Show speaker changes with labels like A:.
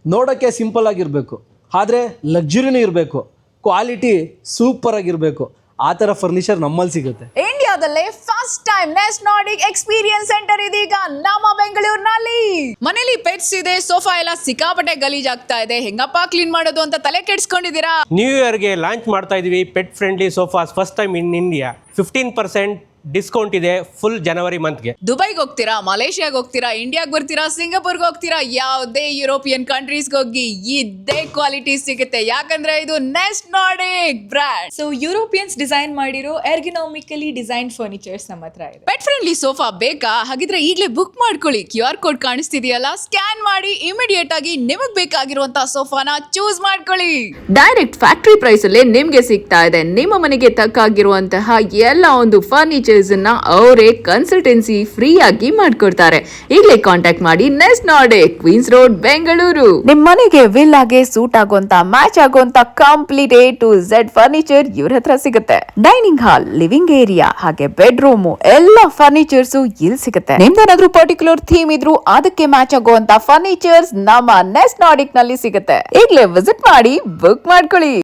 A: ನೋಡೋಕ್ಕೆ ಸಿಂಪಲ್ ಆಗಿರಬೇಕು, ಆದರೆ ಲಕ್ಸುರಿನೂ ಇರಬೇಕು, ಕ್ವಾಲಿಟಿ ಸೂಪರ್ ಆಗಿರಬೇಕು. ಆ ಥರ ಫರ್ನಿಚರ್ ನಮ್ಮಲ್ಲಿ ಸಿಗುತ್ತೆ.
B: ಇಂಡಿಯಾದಲ್ಲೇ first time nest nordic experience center ಇದೀಗ ನಮ್ಮ ಬೆಂಗಳೂರಿನಲ್ಲಿ. ಮನೇಲಿ ಪೆಟ್ಸ್ ಇದೆ, ಸೋಫಾ ಎಲ್ಲ ಸಿಕ್ಕಾಪಟ್ಟೆ ಗಲೀಜಾಗ್ತಾ ಇದೆ, ಹೆಂಗಪ್ಪ ಕ್ಲೀನ್ ಮಾಡೋದು ಅಂತ ತಲೆ ಕೆಡಿಸ್ಕೊಂಡಿದ್ದೀರಾ?
C: ನ್ಯೂ ಇಯರ್ಗೆ ಲಾಂಚ್ ಮಾಡ್ತಾ ಇದೀವಿ pet friendly sofas, first time in India. 15% discount ಇದೆ ಫುಲ್ ಜನವರಿ ಮಂತ್ಗೆ.
B: ದುಬೈಗೆ ಹೋಗ್ತೀರಾ, ಮಲೇಷಿಯಾಗೆ ಹೋಗ್ತೀರಾ, ಇಂಡಿಯಾಗೆ ಬರ್ತೀರಾ, ಸಿಂಗಾಪುರ್ಗೆ ಹೋಗ್ತೀರಾ, ಯಾವುದೇ ಯುರೋಪಿಯನ್ ಕಂಟ್ರೀಸ್ಗೆ ಹೋಗಿ ಇದೇ ಕ್ವಾಲಿಟಿ ಸಿಗುತ್ತೆ. ಯಾಕಂದ್ರೆ ಇದು Nest Nordic brand.
D: So Europeans design ಮಾಡಿರೋ ಎರ್ಗನಾಮಿಕಲಿ ಡಿಸೈನ್ ಫರ್ನಿಚರ್ಸ್ ನಮ್ಮ ಹತ್ರ ಇದೆ.
B: ಪೆಟ್ ಫ್ರೆಂಡ್ಲಿ ಸೋಫಾ ಬೇಕಾ? ಹಾಗಿದ್ರೆ ಈಗಲೇ ಬುಕ್ ಮಾಡ್ಕೊಳ್ಳಿ. QR ಕೋಡ್ ಕಾಣಿಸ್ತಿದೆಯಲ್ಲ, ಸ್ಕ್ಯಾನ್ ಮಾಡಿ ಇಮಿಡಿಯೇಟ್ ಆಗಿ ನಿಮಗೆ ಬೇಕಾಗಿರುವಂತಹ ಸೋಫಾನ ಚೂಸ್ ಮಾಡ್ಕೊಳ್ಳಿ. ಡೈರೆಕ್ಟ್ ಫ್ಯಾಕ್ಟರಿ ಪ್ರೈಸ್ ಅಲ್ಲೇ ನಿಮ್ಗೆ ಸಿಗ್ತಾ ಇದೆ. ನಿಮ್ಮ ಮನೆಗೆ ತಕ್ಕಾಗಿರುವಂತಹ ಎಲ್ಲ ಒಂದು ಫರ್ನಿಚರ್ ಅವರೇ ಕನ್ಸಲ್ಟೆನ್ಸಿ ಫ್ರೀ ಆಗಿ ಮಾಡ್ಕೊಡ್ತಾರೆ. ಈಗಲೇ ಕಾಂಟ್ಯಾಕ್ಟ್ ಮಾಡಿ Nest Nordic, Queens Road, Bengaluru.
D: ನಿಮ್ ಮನೆಗೆ ವಿಲ್ಲಾಗೆ ಸೂಟ್ ಆಗುವಂತ ಮ್ಯಾಚ್ ಆಗುವಂತ complete A to Z furniture ಇವ್ರ ಹತ್ರ ಸಿಗುತ್ತೆ. ಡೈನಿಂಗ್ ಹಾಲ್, ಲಿವಿಂಗ್ ಏರಿಯಾ ಹಾಗೆ ಬೆಡ್ರೂಮ್ ಎಲ್ಲ ಫರ್ನಿಚರ್ಸ್ ಇಲ್ಲಿ ಸಿಗುತ್ತೆ. ನಿಮ್ದೇನಾದ್ರೂ ಪರ್ಟಿಕ್ಯುಲರ್ ಥೀಮ್ ಇದ್ರು ಅದಕ್ಕೆ ಮ್ಯಾಚ್ ಆಗುವಂತ ಫರ್ನಿಚರ್ಸ್ ನಮ್ಮ ನೆಸ್ಟ್ ನಾರ್ಡಿಕ್ ನಲ್ಲಿ ಸಿಗುತ್ತೆ. ಈಗಲೇ ವಿಸಿಟ್ ಮಾಡಿ ಬುಕ್ ಮಾಡ್ಕೊಳ್ಳಿ.